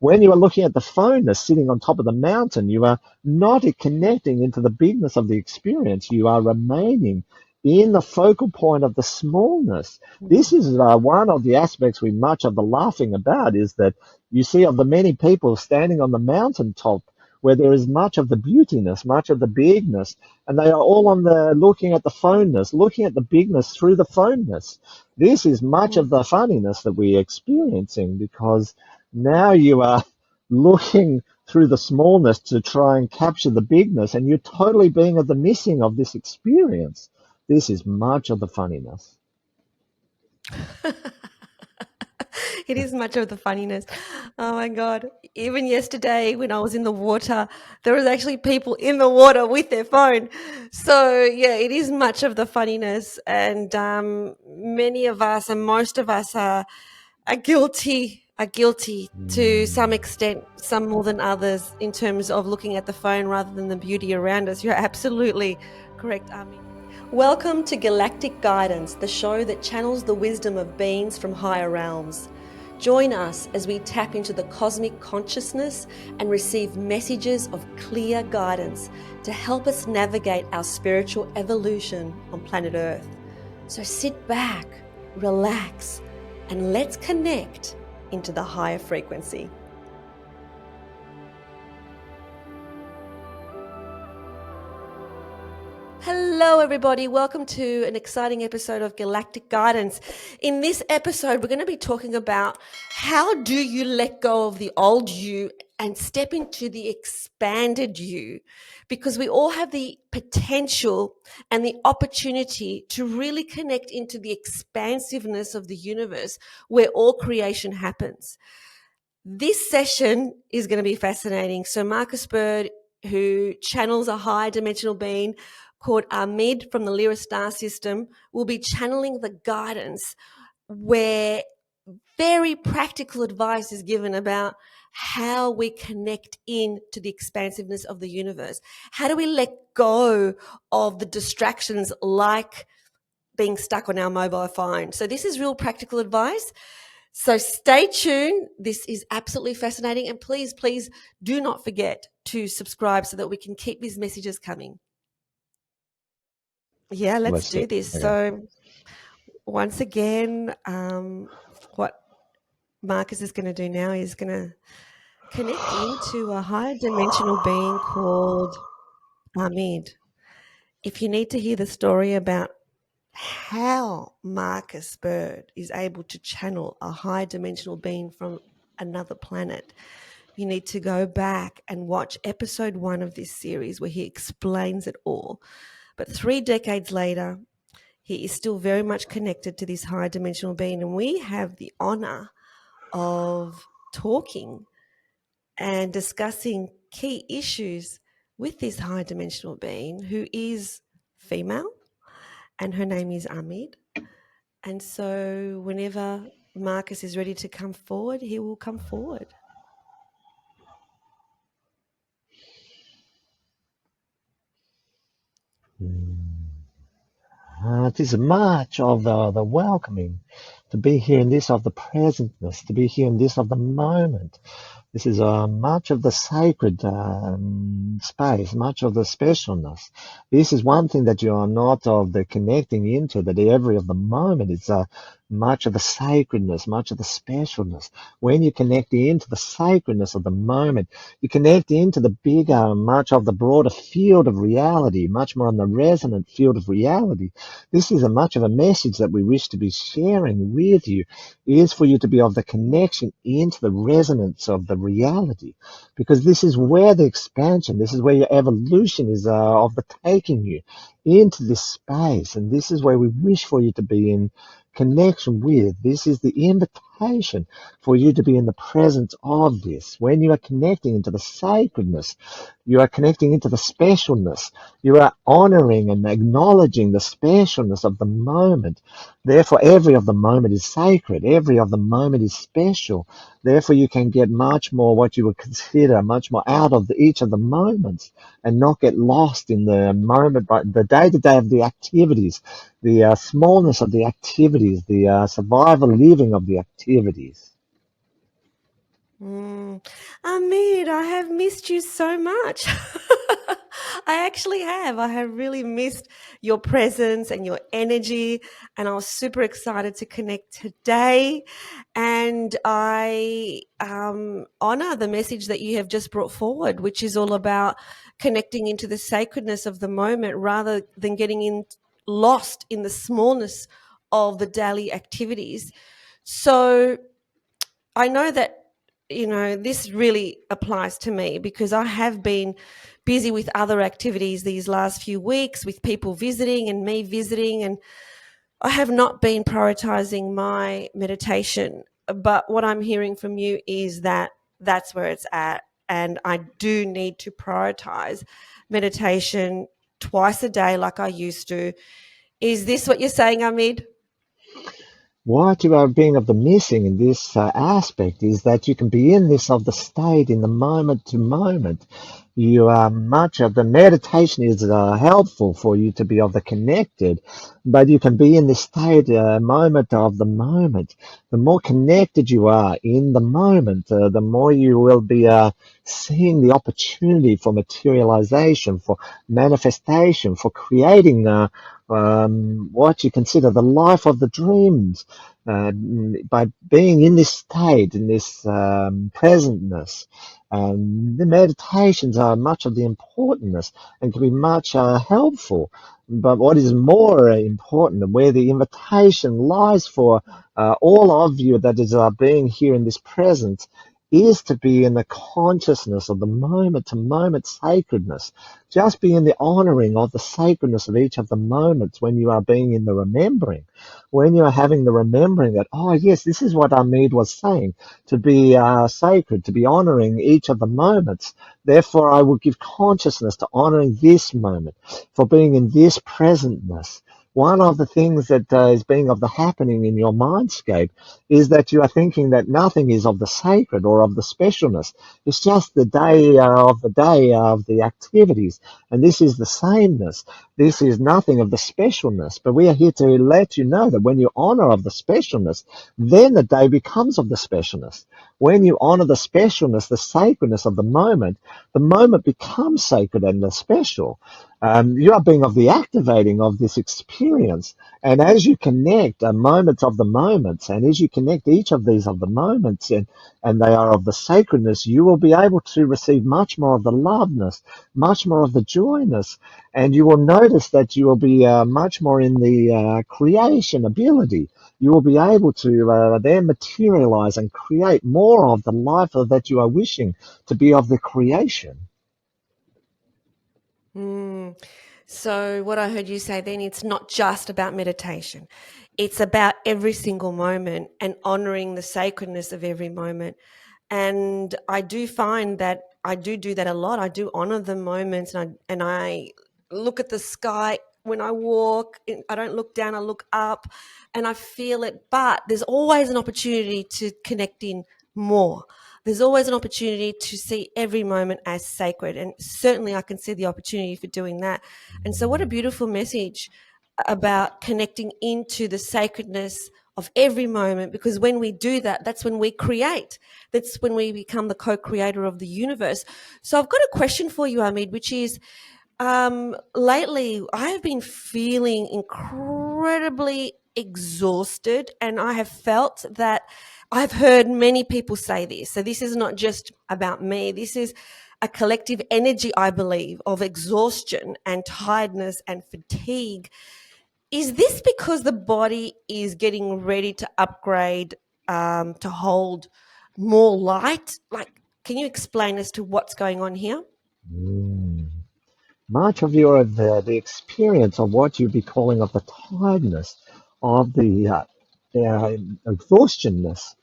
When you are looking at the phoneness sitting on top of the mountain, you are not connecting into the bigness of the experience. You are remaining in the focal point of the smallness. This is one of the aspects we much of the laughing about, is that you see of the many people standing on the mountaintop where there is much of the beautiness, much of the bigness, and they are all on the looking at the phoneness, looking at the bigness through the phoneness. This is much of the funniness that we're experiencing, because now you are looking through the smallness to try and capture the bigness, and you're totally being at the missing of this experience. This is much of the funniness. It is much of the funniness. Oh my God. Even yesterday when I was in the water, there was actually people in the water with their phone. So yeah, it is much of the funniness. And many of us and most of us are guilty to some extent, some more than others, in terms of looking at the phone rather than the beauty around us. You're absolutely correct, Ameed. Welcome to Galactic Guidance, the show that channels the wisdom of beings from higher realms. Join us as we tap into the cosmic consciousness and receive messages of clear guidance to help us navigate our spiritual evolution on planet Earth. So sit back, relax, and let's connect into the higher frequency. Hello everybody, welcome to an exciting episode of Galactic Guidance. In this episode, we're going to be talking about how do you let go of the old you and step into the expanded you, because we all have the potential and the opportunity to really connect into the expansiveness of the universe where all creation happens. This session is going to be fascinating. So Marcus Bird, who channels a high dimensional being called Ameed from the Lyra star system, will be channeling the guidance where very practical advice is given about how we connect in to the expansiveness of the universe. How do we let go of the distractions like being stuck on our mobile phone? So this is real practical advice. So stay tuned. This is absolutely fascinating. And please, please do not forget to subscribe so that we can keep these messages coming. Yeah, let's do this. Okay. So once again, what Marcus is going to do now is going to connect into a higher dimensional being called Ameed. If you need to hear the story about how Marcus Bird is able to channel a high dimensional being from another planet, you need to go back and watch episode 1 of this series where he explains it all. But 3 decades later, he is still very much connected to this high dimensional being, and we have the honor of talking and discussing key issues with this high dimensional being, who is female, and her name is Ameed. And so whenever Marcus is ready to come forward, he will come forward. It is much of the welcoming to be here in this of the presentness, to be here in this of the moment. This is much of the sacred space, much of the specialness. This is one thing that you are not of the connecting into, that every of the moment is much of the sacredness, much of the specialness. When you connect into the sacredness of the moment, you connect into the bigger, much of the broader field of reality, much more on the resonant field of reality. This is a much of a message that we wish to be sharing with you, is for you to be of the connection into the resonance of the reality, because this is where the expansion, this is where your evolution is of the taking you into this space, and this is where we wish for you to be in connection with. This is the invitation for you to be in the presence of this. When you are connecting into the sacredness, you are connecting into the specialness. You are honoring and acknowledging the specialness of the moment. Therefore, every of the moment is sacred. Every of the moment is special. Therefore, you can get much more what you would consider much more out of each of the moments, and not get lost in the moment, but the day-to-day of the activities, the smallness of the activities, the survival living of the activities. Ameed, I have missed you so much. I actually have. I have really missed your presence and your energy, and I was super excited to connect today. And I honor the message that you have just brought forward, which is all about connecting into the sacredness of the moment rather than getting lost in the smallness of the daily activities. So I know that, this really applies to me because I have been busy with other activities these last few weeks with people visiting and me visiting, and I have not been prioritizing my meditation. But what I'm hearing from you is that that's where it's at. And I do need to prioritize meditation twice a day like I used to. Is this what you're saying, Amid? What you are being of the missing in this aspect is that you can be in this of the state in the moment to moment. You are much of the meditation is helpful for you to be of the connected, but you can be in this state moment of the moment. The more connected you are in the moment, the more you will be seeing the opportunity for materialization, for manifestation, for creating what you consider the life of the dreams. By being in this state, in this presentness, the meditations are much of the importantness and can be much helpful. But what is more important, and where the invitation lies for all of you that is being here in this presence, is to be in the consciousness of the moment to moment sacredness. Just be in the honoring of the sacredness of each of the moments when you are being in the remembering. When you are having the remembering that, oh yes, this is what Ameed was saying, to be sacred, to be honoring each of the moments. Therefore, I will give consciousness to honoring this moment, for being in this presentness. One of the things that is being of the happening in your mindscape is that you are thinking that nothing is of the sacred or of the specialness. It's just the day of the activities. And this is the sameness. This is nothing of the specialness. But we are here to let you know that when you honor of the specialness, then the day becomes of the specialness. When you honor the specialness, the sacredness of the moment becomes sacred and the special. You are being of the activating of this experience. And as you connect moments of the moments, and as you connect each of these of the moments, and they are of the sacredness, you will be able to receive much more of the loveness, much more of the joyness, and you will notice that you will be much more in the creation ability. You will be able to then materialize and create more of the life that you are wishing to be of the creation. Mm. So, what I heard you say then, it's not just about meditation, it's about every single moment and honoring the sacredness of every moment. And I do find that I do that a lot. I do honor the moments, and I look at the sky when I walk. I don't look down, I look up and I feel it. But there's always an opportunity to connect in more. There's always an opportunity to see every moment as sacred. And certainly I can see the opportunity for doing that. And so, what a beautiful message about connecting into the sacredness of every moment, because when we do that, that's when we create. That's when we become the co-creator of the universe. So I've got a question for you, Ameed, which is, lately I have been feeling incredibly exhausted, and I have felt that I've heard many people say this. So this is not just about me. This is a collective energy, I believe, of exhaustion and tiredness and fatigue. Is this because the body is getting ready to upgrade, to hold more light? Like, can you explain as to what's going on here? Mm. Much of the experience of what you'd be calling of the tiredness, of the exhaustionness,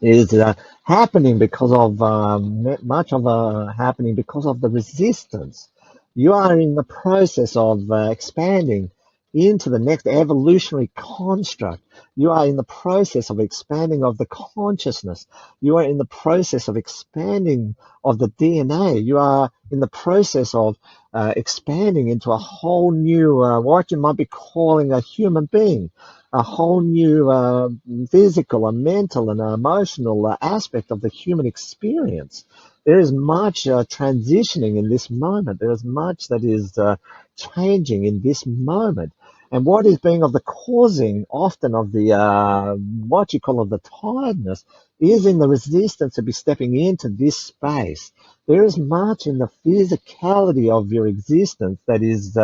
is happening because of much of happening because of the resistance. You are in the process of expanding into the next evolutionary construct. You are in the process of expanding of the consciousness. You are in the process of expanding of the DNA. You are in the process of expanding into a whole new, what you might be calling a human being, a whole new physical and mental and emotional aspect of the human experience. There is much transitioning in this moment. There is much that is changing in this moment. And what is being of the causing often of the, what you call of the tiredness, is in the resistance to be stepping into this space. There is much in the physicality of your existence that is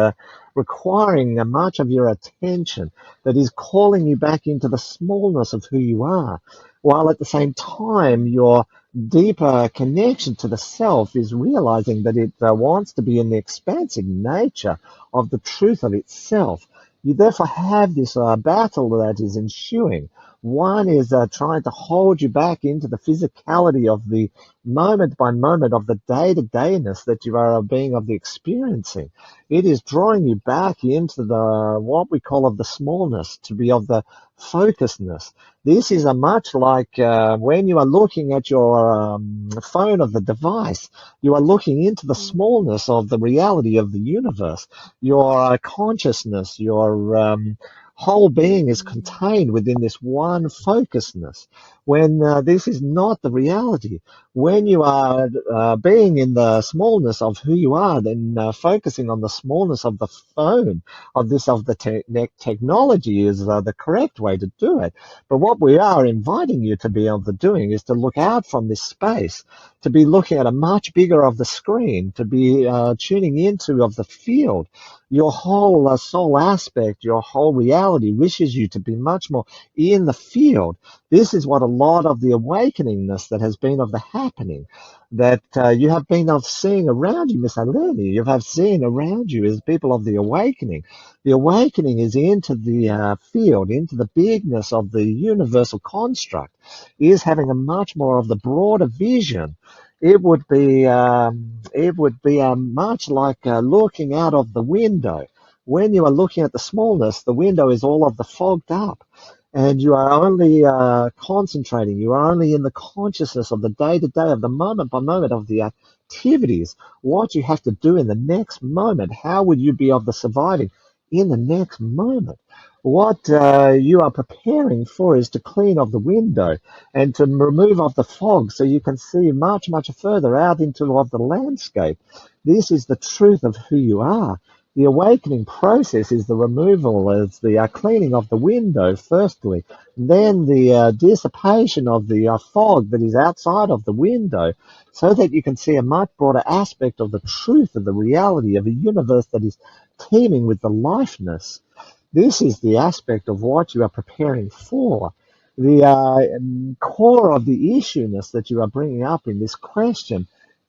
requiring much of your attention, that is calling you back into the smallness of who you are, while at the same time your deeper connection to the self is realizing that it wants to be in the expansive nature of the truth of itself. You therefore have this battle that is ensuing. One is trying to hold you back into the physicality of the moment by moment of the day-to-dayness that you are being of the experiencing. It is drawing you back into the what we call of the smallness, to be of the focusedness. This is a much like when you are looking at your phone of the device, you are looking into the smallness of the reality of the universe. Your consciousness, your whole being is contained within this one focusedness, when this is not the reality. When you are being in the smallness of who you are, then focusing on the smallness of the phone, of the technology is the correct way to do it. But what we are inviting you to be able to doing is to look out from this space, to be looking at a much bigger of the screen, to be tuning into of the field. Your whole soul aspect, your whole reality wishes you to be much more in the field. This is what a lot of the awakeningness that has been of the happening, that you have been of seeing around you, Miss Eleni, you have seen around you as people of the awakening. The awakening is into the field, into the bigness of the universal construct, is having a much more of the broader vision. It would be much like looking out of the window. When you are looking at the smallness, the window is all of the fogged up, and you are only concentrating. You are only in the consciousness of the day to day, of the moment by moment of the activities. What you have to do in the next moment. How would you be of the surviving in the next moment? What you are preparing for is to clean off the window and to remove off the fog so you can see much, much further out into of the landscape. This is the truth of who you are. The awakening process is the removal, is the cleaning of the window, firstly, then the dissipation of the fog that is outside of the window, so that you can see a much broader aspect of the truth of the reality of a universe that is teeming with the lifeness. This is the aspect of what you are preparing for. The core of the issueness that you are bringing up in this question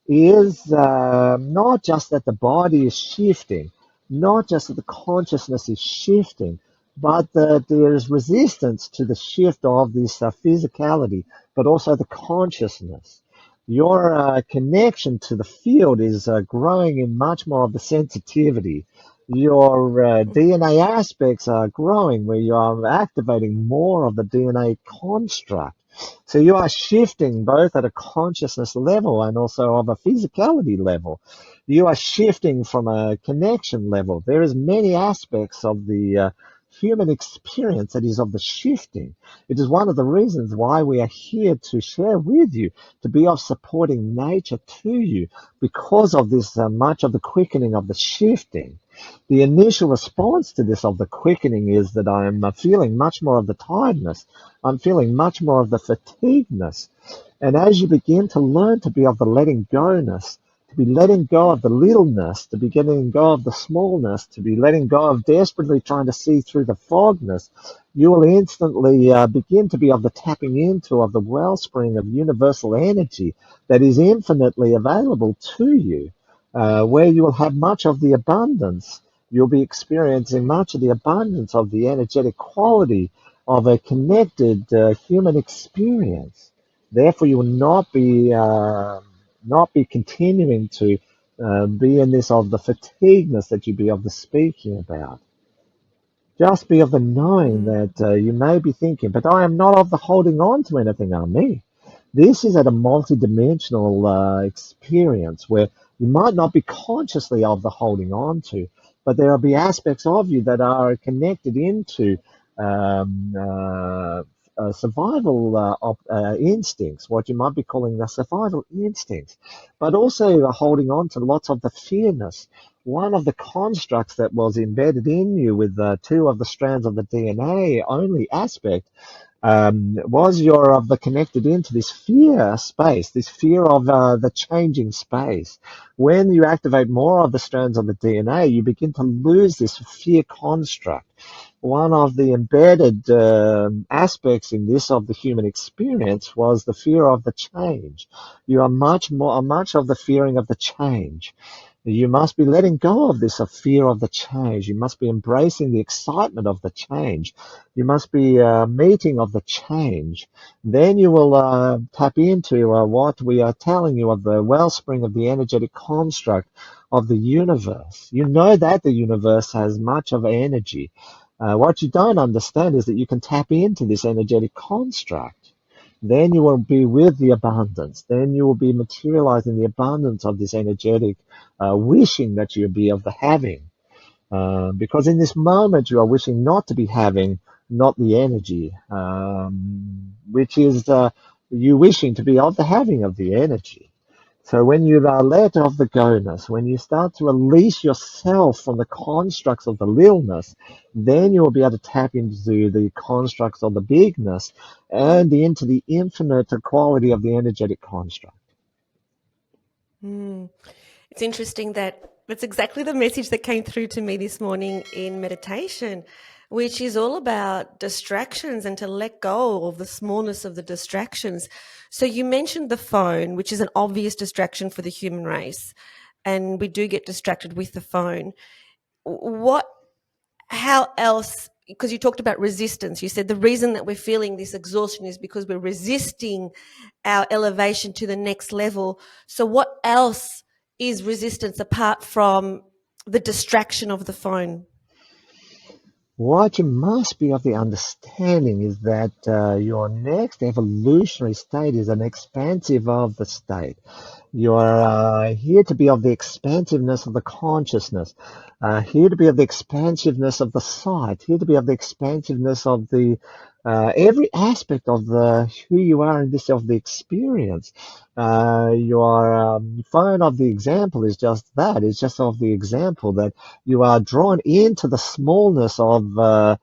is not just that the body is shifting, not just that the consciousness is shifting, but that there is resistance to the shift of this physicality, but also the consciousness. Your connection to the field is growing in much more of the sensitivity. Your DNA aspects are growing, where you are activating more of the DNA construct. So you are shifting both at a consciousness level and also of a physicality level. You are shifting from a connection level. There is many aspects of the human experience that is of the shifting. It is one of the reasons why we are here to share with you, to be of supporting nature to you, because of this much of the quickening of the shifting. The initial response to this of the quickening is that I'm feeling much more of the tiredness. I'm feeling much more of the fatigueness. And as you begin to learn to be of the letting go-ness, to be letting go of the littleness, to be letting go of the smallness, to be letting go of desperately trying to see through the fogness, you will instantly begin to be of the tapping into of the wellspring of universal energy that is infinitely available to you, where you will have much of the abundance. You'll be experiencing much of the abundance of the energetic quality of a connected human experience. Therefore, you will not be continuing to be in this of the fatigueness that you be of the speaking about. Just be of the knowing Mm. that you may be thinking, but I am not of the holding on to anything, Ameed. This is at a multi-dimensional experience where you might not be consciously of the holding on to, but there will be aspects of you that are connected into um, uh, survival instincts, what you might be calling the survival instincts, but also holding on to lots of the fearness. One of the constructs that was embedded in you with two of the strands of the DNA only aspect was you're of the connected into this fear space, this fear of the changing space. When you activate more of the strands of the DNA, you begin to lose this fear construct. One of the embedded aspects in this of the human experience was the fear of the change. You are much of the fearing of the change. You must be letting go of this of fear of the change. You must be embracing the excitement of the change. You must be meeting of the change. Then you will tap into what we are telling you of the wellspring of the energetic construct of the universe. You know that the universe has much of energy. What you don't understand is that you can tap into this energetic construct. Then you will be with the abundance. Then you will be materializing the abundance of this energetic wishing that you be of the having. Because in this moment you are wishing not to be having, not the energy, which is you wishing to be of the having of the energy. So when you are let of the go-ness, when you start to release yourself from the constructs of the lilness, then you will be able to tap into the constructs of the bigness and into the infinite quality of the energetic construct. Mm. It's interesting that that's exactly the message that came through to me this morning in meditation, which is all about distractions and to let go of the smallness of the distractions. So you mentioned the phone, which is an obvious distraction for the human race, and we do get distracted with the phone. What how else, because you talked about resistance, you said the reason that we're feeling this exhaustion is because we're resisting our elevation to the next level. So what else is resistance apart from the distraction of the phone? What you must be of the understanding is that your next evolutionary state is an expansive of the state. You are here to be of the expansiveness of the consciousness, here to be of the expansiveness of the sight, here to be of the expansiveness of the every aspect of the who you are in this of the experience. Your phone of the example is just that. It's just of the example that you are drawn into the smallness of the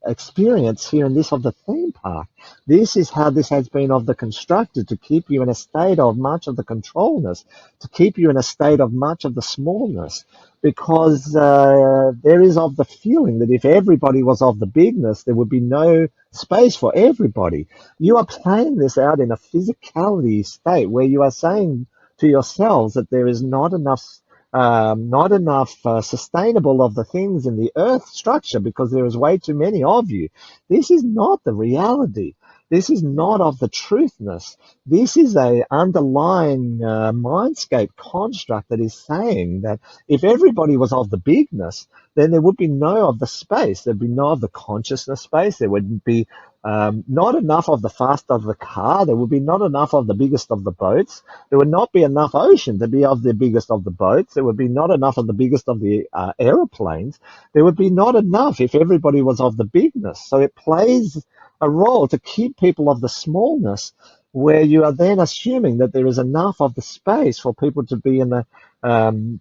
experience here in this of the theme park. This is how this has been of the constructed to keep you in a state of much of the controlness, to keep you in a state of much of the smallness, because there is of the feeling that if everybody was of the bigness, there would be no space for everybody. You are playing this out in a physicality state where you are saying to yourselves that there is not enough sustainable of the things in the earth structure because there is way too many of you. This is not the reality. This is not of the truthness. This is a underlying mindscape construct that is saying that if everybody was of the bigness, then there would be no of the space. There'd be no of the consciousness space. There would be not enough of the fast of the car. There would be not enough of the biggest of the boats. There would not be enough ocean to be of the biggest of the boats. There would be not enough of the biggest of the aeroplanes. There would be not enough if everybody was of the bigness. So it plays a role to keep people of the smallness, where you are then assuming that there is enough of the space for people to be in the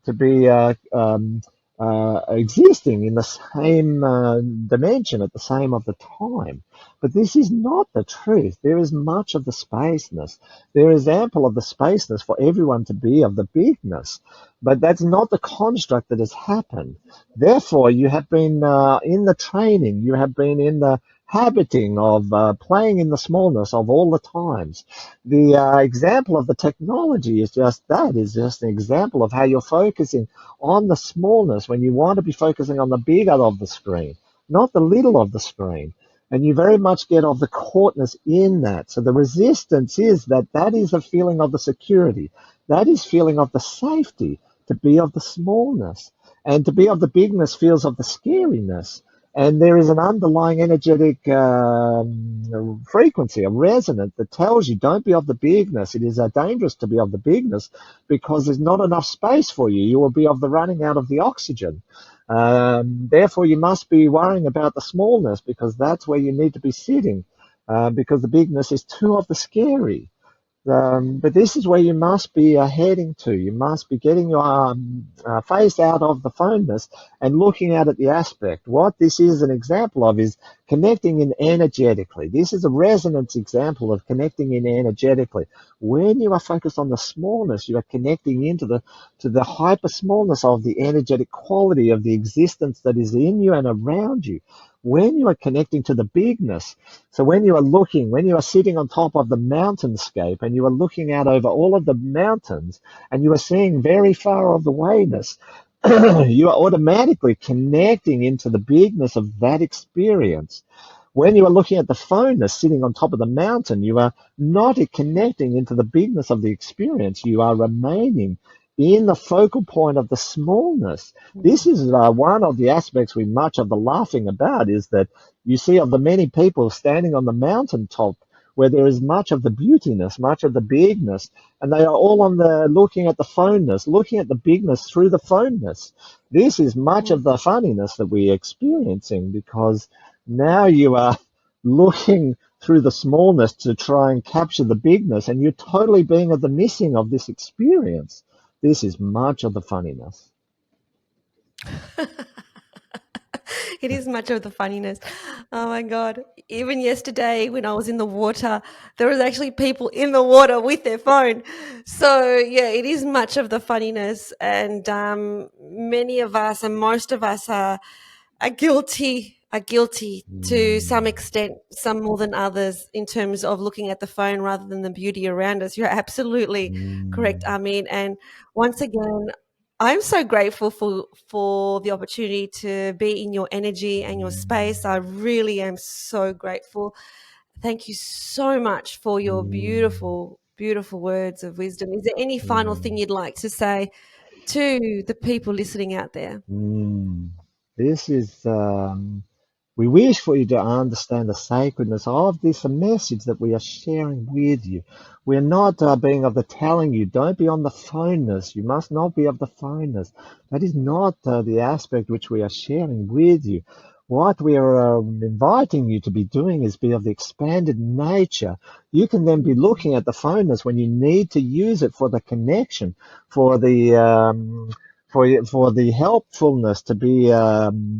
to be existing in the same dimension at the same of the time. But this is not the truth. There is much of the spaceness. There is ample of the spaceness for everyone to be of the bigness. But that's not the construct that has happened. Therefore, you have been in the training, you have been in the habiting of playing in the smallness of all the times. The example of the technology is just that, is just an example of how you're focusing on the smallness when you want to be focusing on the bigger of the screen, not the little of the screen. And you very much get of the caughtness in that. So the resistance is that is a feeling of the security. That is feeling of the safety to be of the smallness. And to be of the bigness feels of the scariness. And there is an underlying energetic frequency, a resonance that tells you don't be of the bigness. It is dangerous to be of the bigness because there's not enough space for you. You will be of the running out of the oxygen. Therefore, you must be worrying about the smallness because that's where you need to be sitting because the bigness is too of the scary. But this is where you must be heading to. You must be getting your face out of the phoneness and looking out at the aspect. What this is an example of is connecting in energetically. This is a resonance example of connecting in energetically. When you are focused on the smallness, you are connecting into the hyper smallness of the energetic quality of the existence that is in you and around you. When you are connecting to the bigness, so when you are looking, when you are sitting on top of the mountainscape and you are looking out over all of the mountains and you are seeing very far of the wayness, you are automatically connecting into the bigness of that experience. When you are looking at the phoneness sitting on top of the mountain, you are not connecting into the bigness of the experience. You are remaining in the focal point of the smallness. This is one of the aspects we much of the laughing about is that you see of the many people standing on the mountaintop where there is much of the beautiness, much of the bigness, and they are all on the looking at the phoneness, looking at the bigness through the phoneness. This is much of the funniness that we're experiencing because now you are looking through the smallness to try and capture the bigness, and you're totally being at the missing of this experience. This is much of the funniness. It is much of the funniness. Oh my God. Even yesterday when I was in the water, there was actually people in the water with their phone. So yeah, it is much of the funniness. And many of us and most of us are guilty to some extent, some more than others, in terms of looking at the phone rather than the beauty around us. You're absolutely correct, Ameed. And once again, I'm so grateful for the opportunity to be in your energy and your space. I really am so grateful. Thank you so much for your beautiful, beautiful words of wisdom. Is there any final thing you'd like to say to the people listening out there? This is we wish for you to understand the sacredness of this message that we are sharing with you. We're not being of the telling you, don't be on the phoneness. You must not be of the phoneness. That is not the aspect which we are sharing with you. What we are inviting you to be doing is be of the expanded nature. You can then be looking at the phoneness when you need to use it for the connection, for the for the helpfulness to be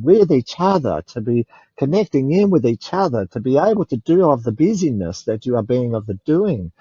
with each other, to be connecting in with each other, to be able to do of the busyness that you are being of the doing,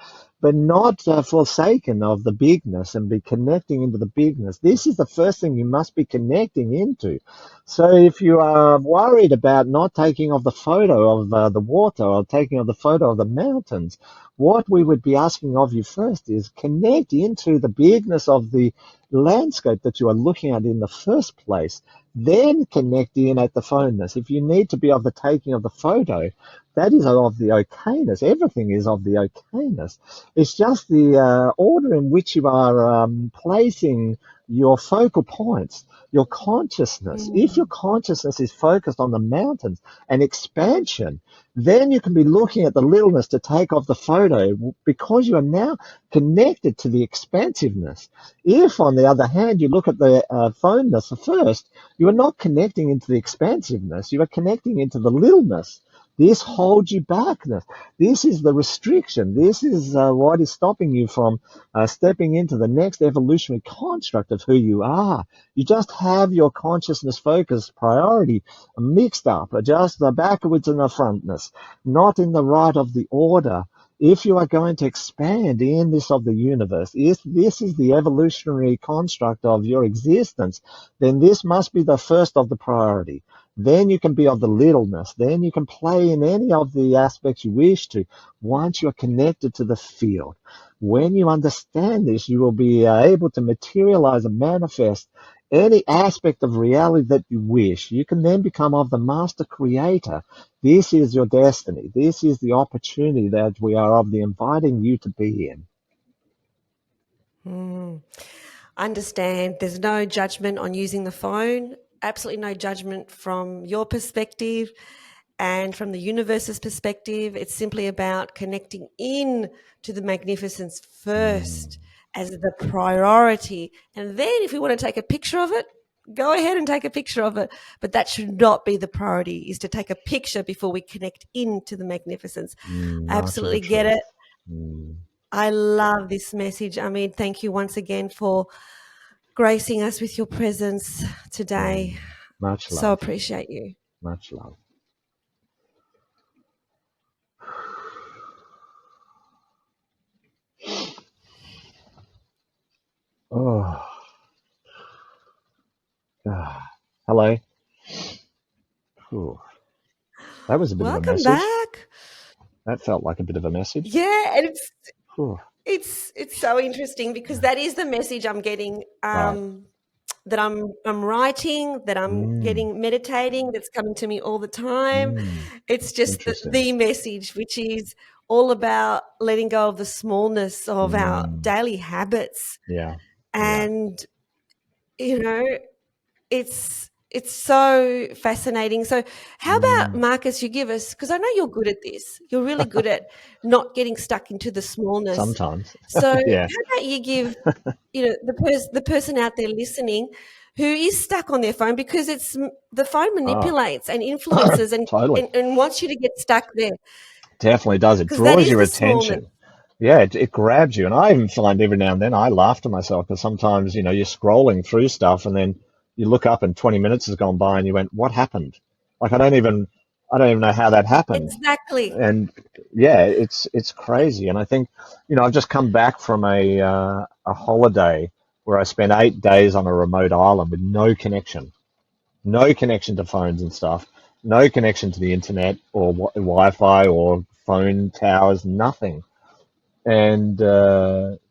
but not forsaken of the bigness and be connecting into the bigness. This is the first thing you must be connecting into. So if you are worried about not taking of the photo of the water or taking of the photo of the mountains, what we would be asking of you first is connect into the bigness of the landscape that you are looking at in the first place, then connect in at the phoneness. If you need to be of the taking of the photo, that is of the okayness. Everything is of the okayness. It's just the order in which you are placing your focal points, your consciousness. If your consciousness is focused on the mountains and expansion, then you can be looking at the littleness to take off the photo because you are now connected to the expansiveness. If, on the other hand, you look at the phoneness first, you are not connecting into the expansiveness. You are connecting into the littleness. This holds you back. This is the restriction. This is what is stopping you from stepping into the next evolutionary construct of who you are. You just have your consciousness focus priority mixed up, just the backwards and the frontness, not in the right of the order. If you are going to expand in this of the universe, if this is the evolutionary construct of your existence, then this must be the first of the priority. Then you can be of the littleness. Then you can play in any of the aspects you wish to once you are connected to the field. When you understand this, you will be able to materialize and manifest any aspect of reality that you wish. You can then become of the master creator. This is your destiny. This is the opportunity that we are of the inviting you to be in. understand there's no judgment on using the phone, absolutely no judgment from your perspective and from the universe's perspective. It's simply about connecting in to the magnificence first as the priority. And then if we want to take a picture of it, go ahead and take a picture of it. But that should not be the priority, is to take a picture before we connect into the magnificence. Absolutely get it. I love this message. Ameed, thank you once again for gracing us with your presence today. Much love. So appreciate you. Much love. Oh. Hello. Ooh. That was a bit of a message. Welcome back. That felt like a bit of a message. Yeah, and it's so interesting because that is the message I'm getting, that I'm writing, that I'm getting meditating, that's coming to me all the time. It's just the message, which is all about letting go of the smallness of our daily habits. Yeah. And, you know, it's so fascinating. So how about, Marcus, you give us, because I know you're good at this. You're really good at not getting stuck into the smallness. Sometimes. So Yeah. how about you give, the person out there listening who is stuck on their phone, because it's the phone manipulates and influences and, Totally. and wants you to get stuck there. Definitely does. It draws your attention. Yeah, it grabs you. And I even find every now and then I laugh to myself because sometimes, you're scrolling through stuff and then you look up and 20 minutes has gone by and you went, what happened? Like, I don't even know how that happened. Exactly. And yeah, it's crazy. And I think, I've just come back from a holiday where I spent 8 days on a remote island with no connection to phones and stuff, no connection to the internet or Wi-Fi or phone towers, nothing. And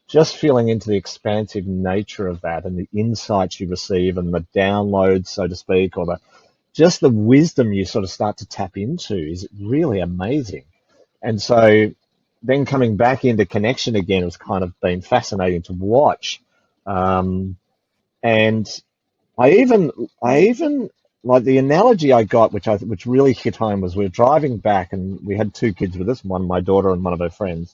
just feeling into the expansive nature of that and the insights you receive and the downloads, so to speak, or just the wisdom you sort of start to tap into is really amazing. And so then coming back into connection again has kind of been fascinating to watch. And I even like the analogy I got, which really hit home, was we were driving back and we had 2 kids with us, one my daughter and one of her friends.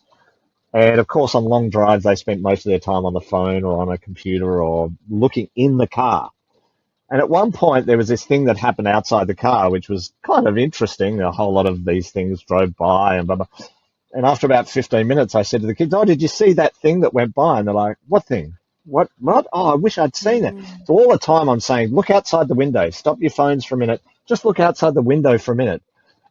And of course, on long drives, they spent most of their time on the phone or on a computer or looking in the car. And at one point, there was this thing that happened outside the car, which was kind of interesting. A whole lot of these things drove by and blah, blah. And after about 15 minutes, I said to the kids, oh, did you see that thing that went by? And they're like, what thing? What? Oh, I wish I'd seen it. So all the time I'm saying, look outside the window. Stop your phones for a minute. Just look outside the window for a minute.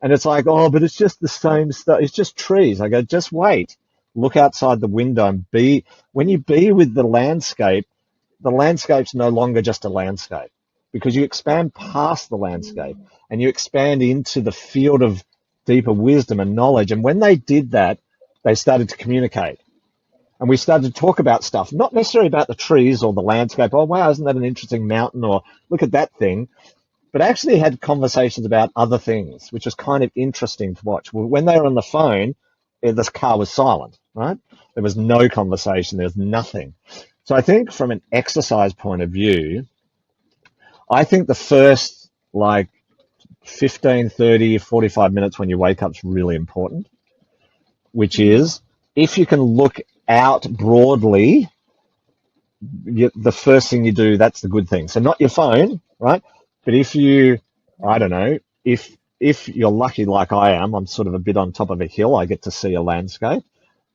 And it's like, oh, but it's just the same stuff. It's just trees. I go, just wait. Look outside the window and when you be with the landscape's no longer just a landscape, because you expand past the landscape and you expand into the field of deeper wisdom and knowledge. And when they did that, they started to communicate. And we started to talk about stuff, not necessarily about the trees or the landscape. Oh, wow, isn't that an interesting mountain? Or look at that thing. But actually had conversations about other things, which was kind of interesting to watch. When they were on the phone, this car was silent, right? There was no conversation. There was nothing. So I think from an exercise point of view, I think the first 15, 30, 45 minutes when you wake up is really important, which is if you can look out broadly, the first thing you do, that's the good thing. So not your phone, right? But if you, I don't know, if you're lucky like I am, I'm sort of a bit on top of a hill, I get to see a landscape,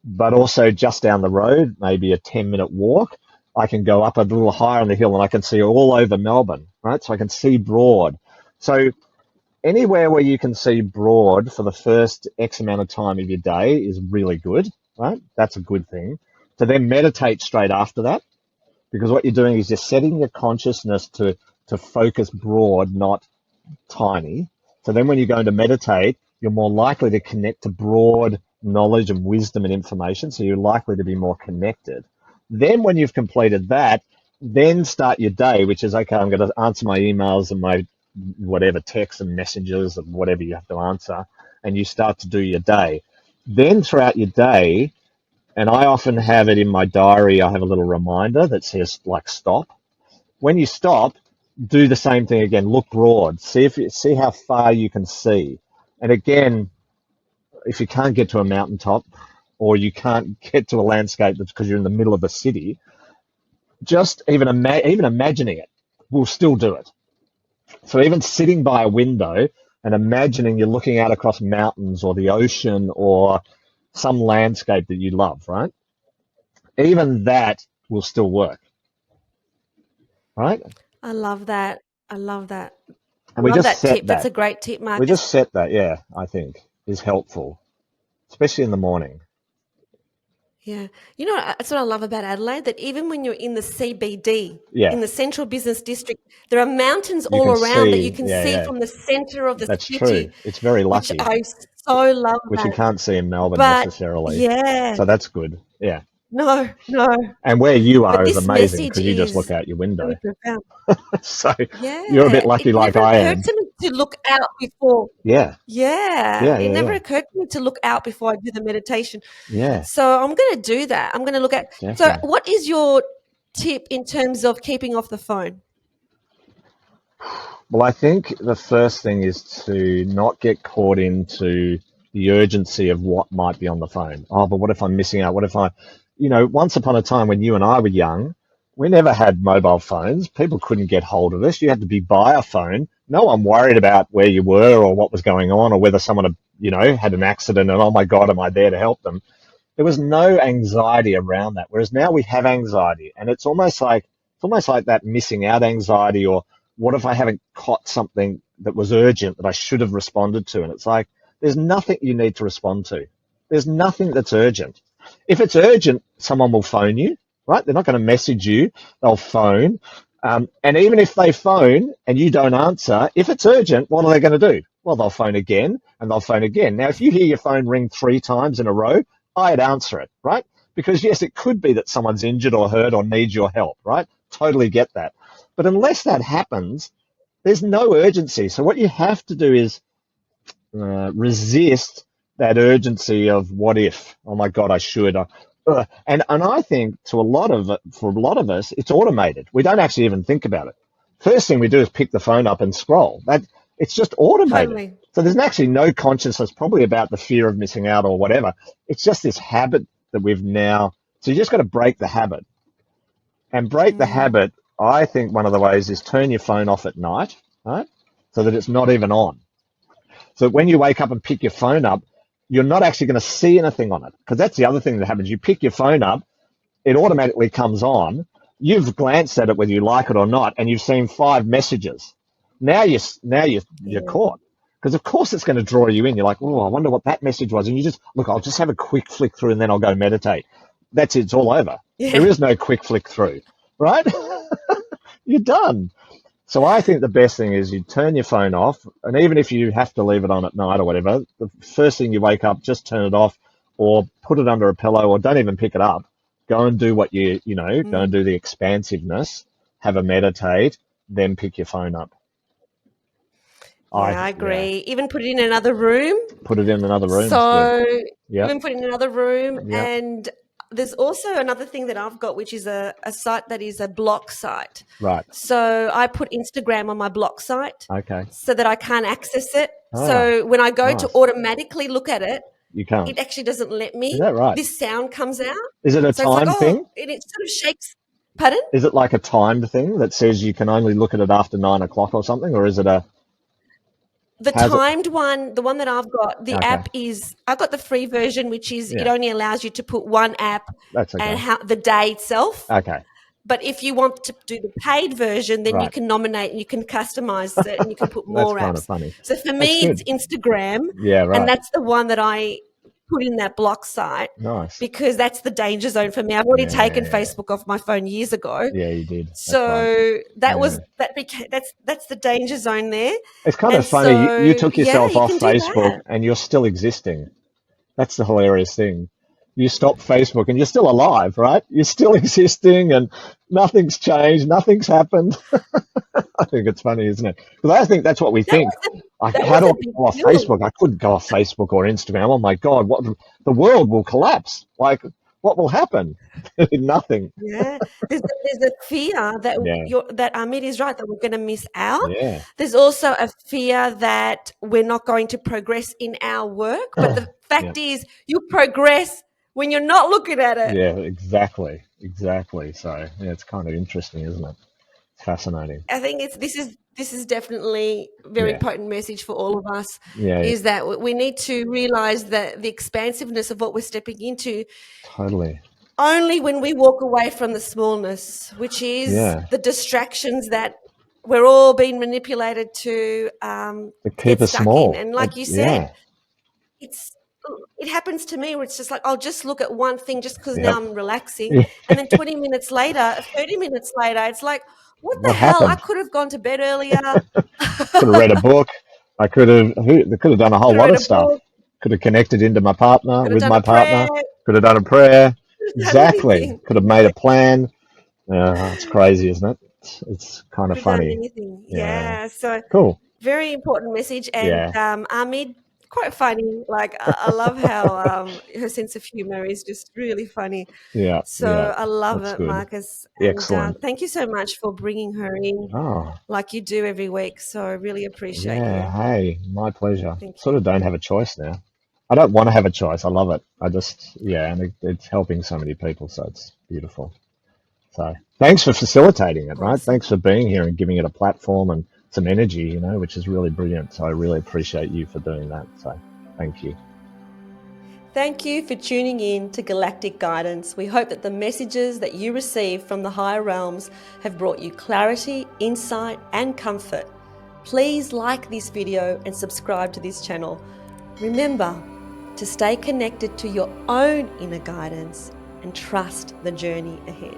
but also just down the road, maybe a 10-minute walk, I can go up a little higher on the hill and I can see all over Melbourne, right? So I can see broad. So anywhere where you can see broad for the first X amount of time of your day is really good, right? That's a good thing. To then meditate straight after that, because what you're doing is you're setting your consciousness to focus broad, not tiny. So then when you're going to meditate, you're more likely to connect to broad knowledge and wisdom and information. So you're likely to be more connected. Then when you've completed that, then start your day, which is, okay, I'm going to answer my emails and my whatever texts and messages and whatever you have to answer, and you start to do your day. Then throughout your day, And I often have it in my diary. I have a little reminder that says like stop. When you stop, do the same thing again. Look broad. See how far you can see. And again, if you can't get to a mountaintop or you can't get to a landscape that's because you're in the middle of a city, just even imagining it will still do it. So even sitting by a window and imagining you're looking out across mountains or the ocean or some landscape that you love, right? Even that will still work, right? I love that. I love that. I And we love just that set tip. That's that. a great tip, We Marcus. just set that, yeah, I think is helpful, especially in the morning. Yeah. You know, that's what I love about Adelaide, that even when you're in the CBD, Yeah, in the Central Business District, there are mountains you all can around that you see, can yeah, see yeah, from the center of the that's true. city, It's very which lucky, I so love which you that. can't see in Melbourne But necessarily. yeah, So that's good, yeah. no, no. And where you But are is this amazing message because you just look is out your window. really profound. So you're a bit Yeah. lucky It like never I occurred am. to me to look out before. Yeah, Yeah. yeah, It yeah, never yeah, occurred to me to look out before I do the meditation. yeah, So I'm going to do that. I'm going to look at. So, definitely. what is your tip in terms of keeping off the phone? Well, I think the first thing is to not get caught into the urgency of what might be on the phone. Oh, but what if I'm missing out? What if once upon a time when you and I were young, we never had mobile phones. People couldn't get hold of us. You had to be by a phone. No one worried about where you were or what was going on or whether someone had an accident and, oh my God, am I there to help them? There was no anxiety around that. Whereas now we have anxiety, and it's almost like that missing out anxiety, or what if I haven't caught something that was urgent that I should have responded to? And it's like there's nothing you need to respond to. There's nothing that's urgent. If it's urgent, someone will phone you, right? They're not going to message you. They'll phone. And even if they phone and you don't answer, if it's urgent, what are they going to do? Well, they'll phone again and they'll phone again. Now, if you hear your phone ring 3 times in a row, I'd answer it, right? Because yes, it could be that someone's injured or hurt or needs your help, right? Totally get that. But unless that happens, there's no urgency. So what you have to do is resist that urgency of what if? Oh my God, I should. And I think for a lot of us, it's automated. We don't actually even think about it. First thing we do is pick the phone up and scroll. It's just automated. Totally. So there's actually no consciousness probably about the fear of missing out or whatever. It's just this habit that we've now. So you just got to break the habit. And break the habit, I think one of the ways is turn your phone off at night, right? So that it's not even on. So when you wake up and pick your phone up, you're not actually going to see anything on it. Because that's the other thing that happens. You pick your phone up, it automatically comes on. You've glanced at it whether you like it or not, and you've seen 5 messages. Now you're caught. Because of course it's going to draw you in. You're like, oh, I wonder what that message was. And you just, look, I'll just have a quick flick through and then I'll go meditate. That's it. It's all over. Yeah. There is no quick flick through, right? You're done. So I think the best thing is you turn your phone off, and even if you have to leave it on at night or whatever, the first thing you wake up, just turn it off or put it under a pillow or don't even pick it up. Go and do what go and do the expansiveness, have a meditate, then pick your phone up. Yeah, I agree. Even put it in another room. Put it in another room. So Yeah. even put it in another room. Yeah. And there's also another thing that I've got, which is a site that is a block site. Right. So I put Instagram on my block site. Okay. So that I can't access it. So when I go to automatically look at it, you can't. It actually doesn't let me. Is that right? This sound comes out. Is it a so time thing? It sort of shakes. Pardon? Is it like a timed thing that says you can only look at it after 9 o'clock or something, or is it a? The timed one, the one that I've got, the app is, I've got the free version, which is it only allows you to put one app and the day itself. Okay. But if you want to do the paid version, then you can nominate and you can customize it and you can put more apps. That's kind of funny. So for me, it's Instagram. Yeah, right. And that's the one that I put in that block site. Nice. Because that's the danger zone for me. I've already taken Facebook off my phone years ago. Yeah, you did. So that's the danger zone there. It's kind of funny. So, you took yourself off Facebook and you're still existing. That's the hilarious thing. You stop Facebook and you're still alive, right? You're still existing and nothing's changed, nothing's happened. I think it's funny, isn't it? Because I think that's what we think. How do I go off Facebook? I couldn't go off Facebook or Instagram. Oh my God, the world will collapse. Like, what will happen? Nothing. Yeah, there's a fear that Yeah, that Ameed is right, that we're gonna miss out. yeah, There's also a fear that we're not going to progress in our work, but the yeah, fact is you progress when you're not looking at it. yeah, exactly, exactly. So yeah, it's kind of interesting, isn't it? It's fascinating. I think this is definitely a very Yeah, potent message for all of us, yeah, is that we need to realize that the expansiveness of what we're stepping into totally. only when we walk away from the smallness, which is Yeah, the distractions that we're all being manipulated to to keep get us stuck in. small. And like you said, Yeah, it's it happens to me where it's just like I'll just look at one thing just because yep. now I'm relaxing, and then 20 minutes later, 30 minutes later, it's like, what the What hell? I happened? could have gone to bed earlier. Could have read a book. I could have. Could have done a whole Could have lot read of a stuff. book. Could have connected into my partner Could have with done a my prayer. partner. Could have done a prayer. Could have done Exactly. anything. Could have made a plan. It's crazy, isn't it? It's kind Could of have done funny. anything. Yeah. Yeah. So Cool. very important message. And Yeah. Ahmed, quite funny. Like I love how her sense of humor is just really funny. Yeah. Yeah. So I love That's it, good. Marcus. And Excellent. thank you so much for bringing her in Oh, like you do every week. So I really appreciate yeah. you. Hey, my pleasure. Thank Sort of don't have a choice now. I don't want to have a choice. I love it. I just, yeah, and it's helping so many people. So it's beautiful. So thanks for facilitating it, you. right? Awesome. Thanks for being here and giving it a platform and some energy, which is really brilliant. So I really appreciate you for doing that. So thank you. Thank you for tuning in to Galactic Guidance. We hope that the messages that you receive from the higher realms have brought you clarity, insight, and comfort. Please like this video and subscribe to this channel. Remember to stay connected to your own inner guidance and trust the journey ahead.